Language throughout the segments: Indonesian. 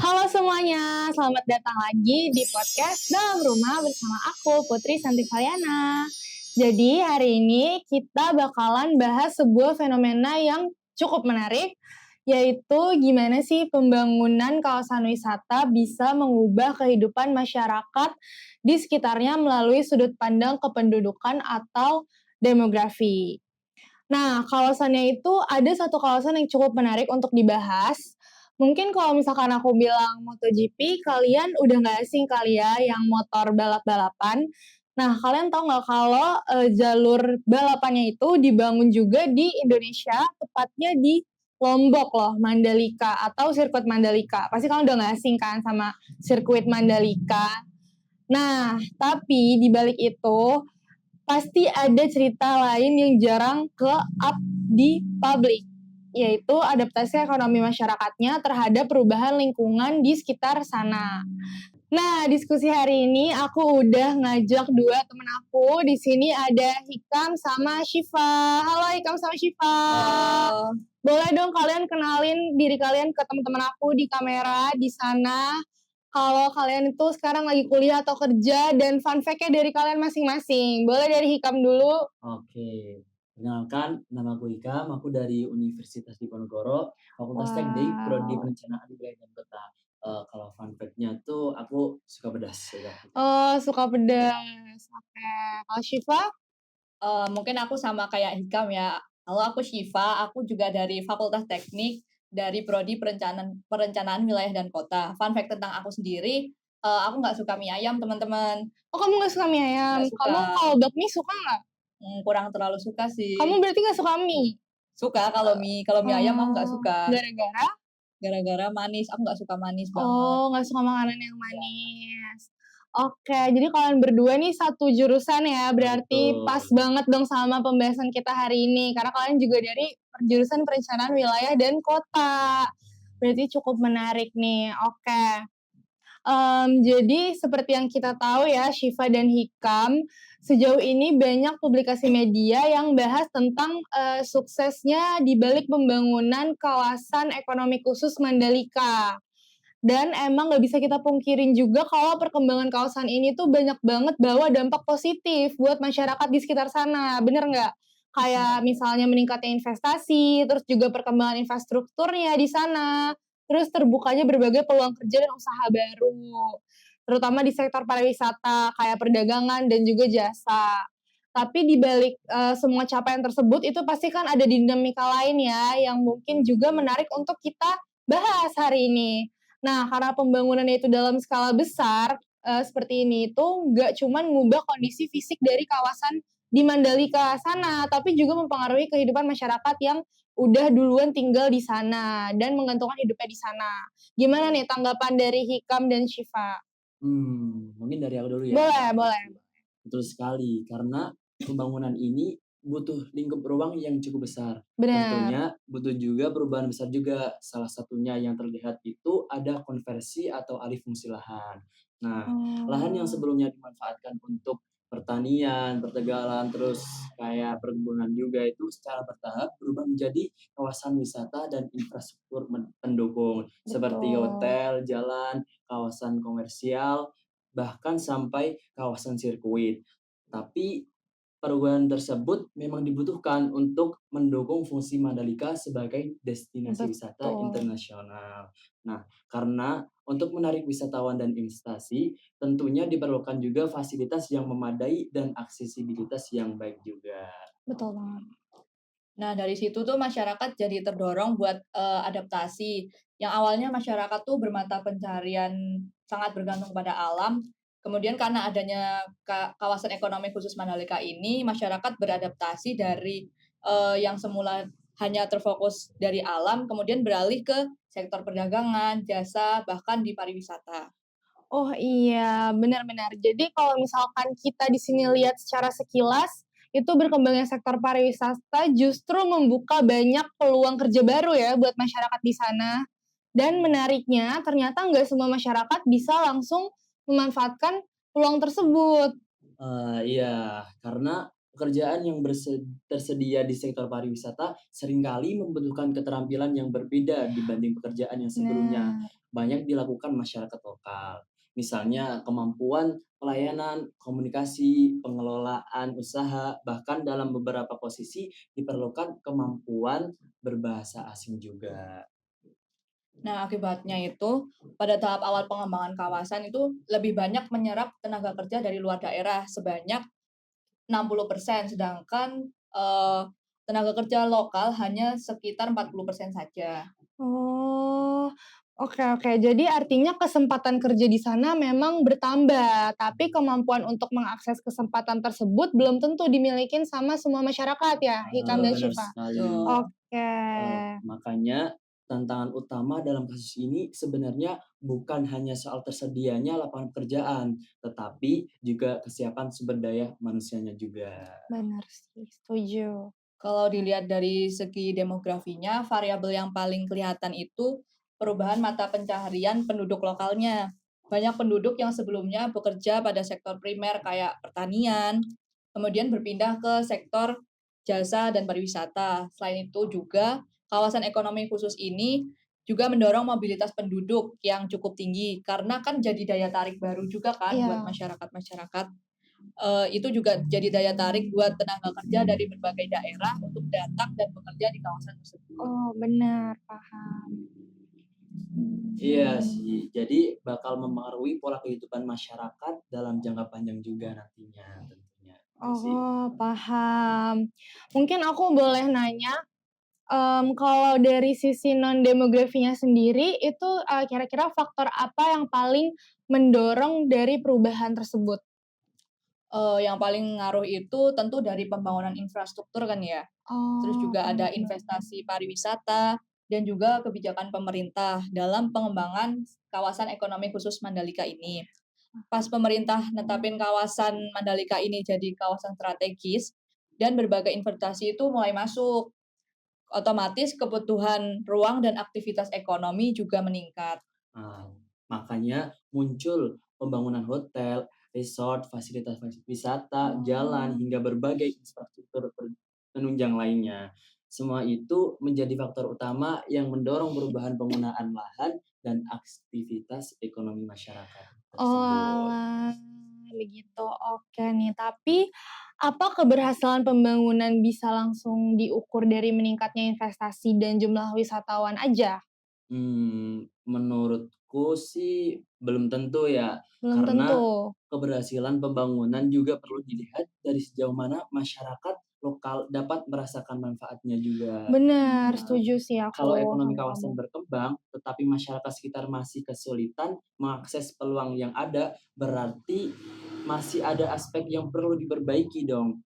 Halo semuanya, selamat datang lagi di podcast Dalam Rumah bersama aku, Putri Santivaliana. Jadi hari ini kita bakalan bahas sebuah fenomena yang cukup menarik, yaitu gimana sih pembangunan kawasan wisata bisa mengubah kehidupan masyarakat di sekitarnya melalui sudut pandang kependudukan atau demografi. Nah, kawasannya itu ada satu kawasan yang cukup menarik untuk dibahas. Mungkin kalau misalkan aku bilang MotoGP, kalian udah nggak asing kali ya yang motor balap-balapan. Nah, kalian tahu nggak kalau jalur balapannya itu dibangun juga di Indonesia, tepatnya di Lombok loh, Mandalika atau sirkuit Mandalika. Pasti kalian udah nggak asing kan sama sirkuit Mandalika. Nah, tapi di balik itu pasti ada cerita lain yang jarang ke-up di publik, yaitu adaptasi ekonomi masyarakatnya terhadap perubahan lingkungan di sekitar sana. Nah, diskusi hari ini aku udah ngajak dua temen aku. Di sini ada Hikam sama Syifa. Halo Hikam sama Syifa. Halo. Boleh dong kalian kenalin diri kalian ke teman-teman aku di kamera di sana. Kalau kalian itu sekarang lagi kuliah atau kerja dan fun fact-nya dari kalian masing-masing. Boleh dari Hikam dulu. Oke, kenalkan nama aku Ikam, aku dari Universitas Diponegoro, Fakultas Teknik, Prodi Wow. Perencanaan Wilayah dan Kota. Kalau fun fact-nya tuh aku suka pedas ya. Oh, suka pedas. Oke. Kalau Syifa? Mungkin aku sama kayak Hikam ya. Halo, aku Syifa, aku juga dari Fakultas Teknik, dari Prodi Perencanaan Wilayah dan Kota. Fun fact tentang aku sendiri, aku nggak suka mie ayam, teman-teman. Oh, kamu nggak suka mie ayam. Nggak suka. Kamu kalau bakmi suka nggak? Kurang terlalu suka sih. Kamu berarti nggak suka mie? Suka kalau mie ayam aku nggak Oh, suka. gara-gara? Gara-gara manis, aku nggak suka manis banget. Oh, nggak suka makanan yang manis. Oke, jadi kalian berdua nih satu jurusan ya, berarti Betul. pas banget dong sama pembahasan kita hari ini, karena kalian juga dari jurusan perencanaan wilayah dan kota. Berarti cukup menarik nih, oke. Jadi seperti yang kita tahu ya, Syifa dan Hikam, sejauh ini banyak publikasi media yang bahas tentang suksesnya di balik pembangunan kawasan ekonomi khusus Mandalika. Dan emang nggak bisa kita pungkirin juga kalau perkembangan kawasan ini tuh banyak banget bawa dampak positif buat masyarakat di sekitar sana, bener nggak? Kayak misalnya meningkatnya investasi, terus juga perkembangan infrastrukturnya di sana, terus terbukanya berbagai peluang kerja dan usaha baru, terutama di sektor pariwisata kayak perdagangan dan juga jasa. Tapi di balik semua capaian tersebut itu pasti kan ada dinamika lain ya yang mungkin juga menarik untuk kita bahas hari ini. Nah, karena pembangunannya itu dalam skala besar, seperti ini itu nggak cuman ngubah kondisi fisik dari kawasan di Mandalika sana, tapi juga mempengaruhi kehidupan masyarakat yang udah duluan tinggal di sana dan menggantungkan hidupnya di sana. Gimana nih tanggapan dari Hikam dan Syifa? Mungkin dari aku dulu ya. Boleh, boleh. Betul sekali, karena pembangunan ini butuh lingkup ruang yang cukup besar. Benar. Tentunya butuh juga perubahan besar juga. Salah satunya yang terlihat itu ada konversi atau alih fungsi lahan. Nah, lahan yang sebelumnya dimanfaatkan untuk pertanian, pertegalan, terus kayak perkebunan juga itu secara bertahap berubah menjadi kawasan wisata dan infrastruktur pendukung seperti Betul. hotel, jalan, kawasan komersial, bahkan sampai kawasan sirkuit. Tapi perubahan tersebut memang dibutuhkan untuk mendukung fungsi Mandalika sebagai destinasi wisata Betul. internasional. Nah, karena untuk menarik wisatawan dan investasi, tentunya diperlukan juga fasilitas yang memadai dan aksesibilitas yang baik juga. Betul banget. Nah, dari situ tuh masyarakat jadi terdorong buat adaptasi. Yang awalnya masyarakat tuh bermata pencarian sangat bergantung pada alam. Kemudian karena adanya kawasan ekonomi khusus Mandalika ini, masyarakat beradaptasi dari yang semula hanya terfokus dari alam, kemudian beralih ke sektor perdagangan, jasa, bahkan di pariwisata. Oh iya, benar-benar. Jadi kalau misalkan kita di sini lihat secara sekilas, itu berkembangnya sektor pariwisata justru membuka banyak peluang kerja baru ya buat masyarakat di sana. Dan menariknya, ternyata nggak semua masyarakat bisa langsung memanfaatkan peluang tersebut. Iya, karena pekerjaan yang tersedia di sektor pariwisata seringkali membutuhkan keterampilan yang berbeda dibanding pekerjaan yang sebelumnya. Nah, banyak dilakukan masyarakat lokal. Misalnya kemampuan pelayanan, komunikasi, pengelolaan usaha, bahkan dalam beberapa posisi diperlukan kemampuan berbahasa asing juga. Nah, akibatnya itu pada tahap awal pengembangan kawasan itu lebih banyak menyerap tenaga kerja dari luar daerah sebanyak 60%, sedangkan tenaga kerja lokal hanya sekitar 40% saja. Oh, oke oke. Jadi artinya kesempatan kerja di sana memang bertambah, tapi kemampuan untuk mengakses kesempatan tersebut belum tentu dimilikin sama semua masyarakat ya, Hikam dan Benar Syifa? sekali. Betul. Oke. Makanya tantangan utama dalam kasus ini sebenarnya bukan hanya soal tersedianya lapangan pekerjaan, tetapi juga kesiapan sumber daya manusianya juga. Benar sih, setuju. Kalau dilihat dari segi demografinya, variabel yang paling kelihatan itu perubahan mata pencaharian penduduk lokalnya. Banyak penduduk yang sebelumnya bekerja pada sektor primer kayak pertanian, kemudian berpindah ke sektor jasa dan pariwisata. Selain itu juga kawasan ekonomi khusus ini juga mendorong mobilitas penduduk yang cukup tinggi karena kan jadi daya tarik baru juga kan buat Iya. masyarakat-masyarakat. Itu juga jadi daya tarik buat tenaga kerja dari berbagai daerah untuk datang dan bekerja di kawasan tersebut. Oh, benar, paham. Iya sih, jadi bakal mempengaruhi pola kehidupan masyarakat dalam jangka panjang juga nantinya tentunya, gitu sih. Oh, paham. Mungkin aku boleh nanya, kalau dari sisi non-demografinya sendiri itu, kira-kira faktor apa yang paling mendorong dari perubahan tersebut? Yang paling ngaruh itu tentu dari pembangunan infrastruktur kan ya, terus Oh, juga ada benar. investasi pariwisata dan juga kebijakan pemerintah dalam pengembangan kawasan ekonomi khusus Mandalika ini. Pas pemerintah netapin kawasan Mandalika ini jadi kawasan strategis dan berbagai investasi itu mulai masuk, otomatis kebutuhan ruang dan aktivitas ekonomi juga meningkat. Nah, makanya muncul pembangunan hotel, resort, fasilitas wisata, jalan, Oh. hingga berbagai infrastruktur penunjang lainnya. Semua itu menjadi faktor utama yang mendorong perubahan penggunaan lahan dan aktivitas ekonomi masyarakat tersebut. Oalah, begitu. Oke nih, tapi apa keberhasilan pembangunan bisa langsung diukur dari meningkatnya investasi dan jumlah wisatawan aja? Menurutku sih belum tentu ya, Belum tentu. karena keberhasilan pembangunan juga perlu dilihat dari sejauh mana masyarakat lokal dapat merasakan manfaatnya juga. Bener, Nah, setuju sih aku kalau ekonomi sama kamu. kawasan berkembang, tetapi masyarakat sekitar masih kesulitan mengakses peluang yang ada, berarti masih ada aspek yang perlu diperbaiki dong.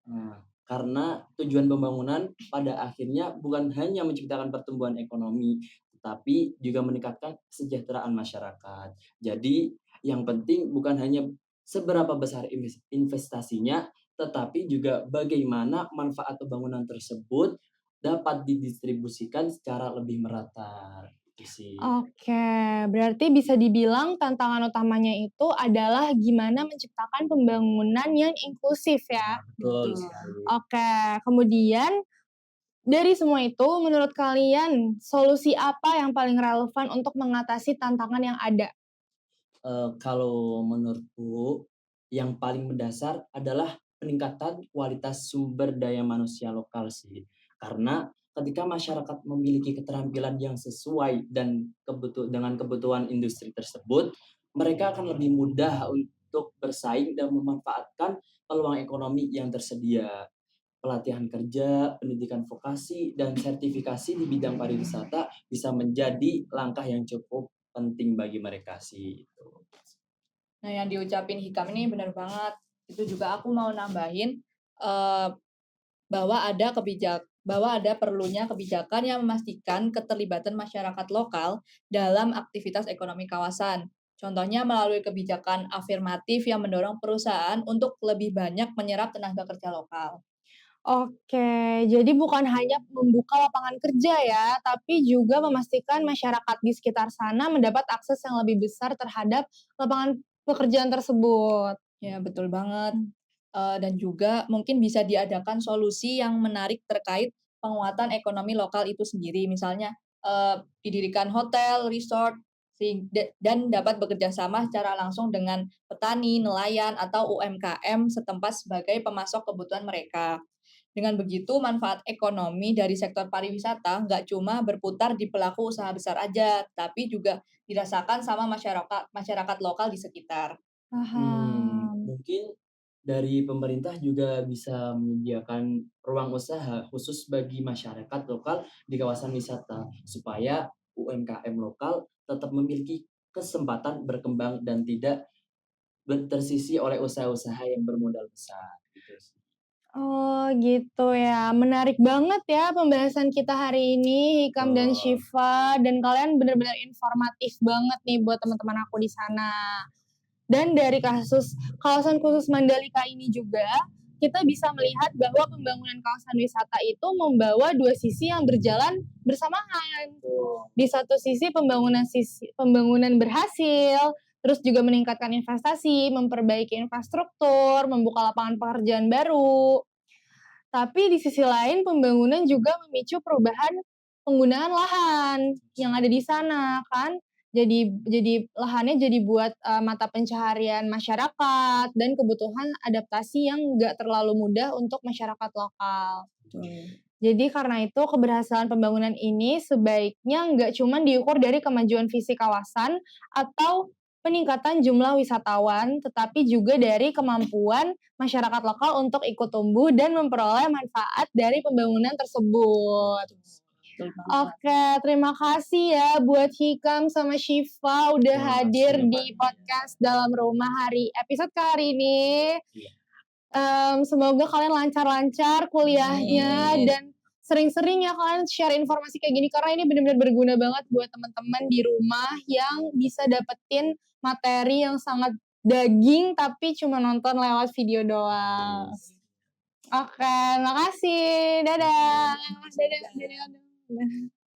Nah, karena tujuan pembangunan pada akhirnya bukan hanya menciptakan pertumbuhan ekonomi, tetapi juga meningkatkan kesejahteraan masyarakat. Jadi, yang penting bukan hanya seberapa besar investasinya, tetapi juga bagaimana manfaat pembangunan tersebut dapat didistribusikan secara lebih merata. Itu sih. Oke, berarti bisa dibilang tantangan utamanya itu adalah gimana menciptakan pembangunan yang inklusif ya? Betul Betul. sekali. Oke, kemudian dari semua itu menurut kalian solusi apa yang paling relevan untuk mengatasi tantangan yang ada? Kalau menurutku, yang paling mendasar adalah peningkatan kualitas sumber daya manusia lokal sih. Karena ketika masyarakat memiliki keterampilan yang sesuai dan dengan kebutuhan industri tersebut, mereka akan lebih mudah untuk bersaing dan memanfaatkan peluang ekonomi yang tersedia. Pelatihan kerja, pendidikan vokasi, dan sertifikasi di bidang pariwisata bisa menjadi langkah yang cukup penting bagi mereka sih, itu. Nah, yang diucapin Hikam ini benar banget. Itu juga aku mau nambahin eh, bahwa ada perlunya kebijakan yang memastikan keterlibatan masyarakat lokal dalam aktivitas ekonomi kawasan. Contohnya melalui kebijakan afirmatif yang mendorong perusahaan untuk lebih banyak menyerap tenaga kerja lokal. Oke, jadi bukan hanya membuka lapangan kerja ya, tapi juga memastikan masyarakat di sekitar sana mendapat akses yang lebih besar terhadap lapangan pekerjaan tersebut. Ya, betul banget. Dan juga mungkin bisa diadakan solusi yang menarik terkait penguatan ekonomi lokal itu sendiri. Misalnya, didirikan hotel, resort, dan dapat bekerja sama secara langsung dengan petani, nelayan, atau UMKM setempat sebagai pemasok kebutuhan mereka. Dengan begitu, manfaat ekonomi dari sektor pariwisata nggak cuma berputar di pelaku usaha besar aja, tapi juga dirasakan sama masyarakat lokal di sekitar. Paham. Mungkin dari pemerintah juga bisa menyediakan ruang usaha khusus bagi masyarakat lokal di kawasan wisata, supaya UMKM lokal tetap memiliki kesempatan berkembang dan tidak tersisi oleh usaha-usaha yang bermodal besar, gitu sih. Oh gitu ya, menarik banget ya pembahasan kita hari ini Hikam dan Betul. Syifa, dan kalian benar-benar informatif banget nih buat teman-teman aku di sana. Dan dari kasus kawasan khusus Mandalika ini juga, kita bisa melihat bahwa pembangunan kawasan wisata itu membawa dua sisi yang berjalan bersamaan. Di satu sisi pembangunan berhasil, terus juga meningkatkan investasi, memperbaiki infrastruktur, membuka lapangan pekerjaan baru. Tapi di sisi lain pembangunan juga memicu perubahan penggunaan lahan yang ada di sana kan. Jadi lahannya jadi buat mata pencaharian masyarakat dan kebutuhan adaptasi yang nggak terlalu mudah untuk masyarakat lokal. Jadi karena itu keberhasilan pembangunan ini sebaiknya nggak cuma diukur dari kemajuan fisik kawasan atau peningkatan jumlah wisatawan, tetapi juga dari kemampuan masyarakat lokal untuk ikut tumbuh dan memperoleh manfaat dari pembangunan tersebut. Oke, terima kasih ya buat Hikam sama Syifa udah Terima hadir kasih di podcast Dalam Rumah episode kali ini. Iya. Semoga kalian lancar-lancar kuliahnya Amin. dan sering-sering ya kalian share informasi kayak gini, karena ini benar-benar berguna banget buat teman-teman di rumah yang bisa dapetin materi yang sangat daging tapi cuma nonton lewat video doang. Oke, makasih. Dadah. Dadah. Dadah.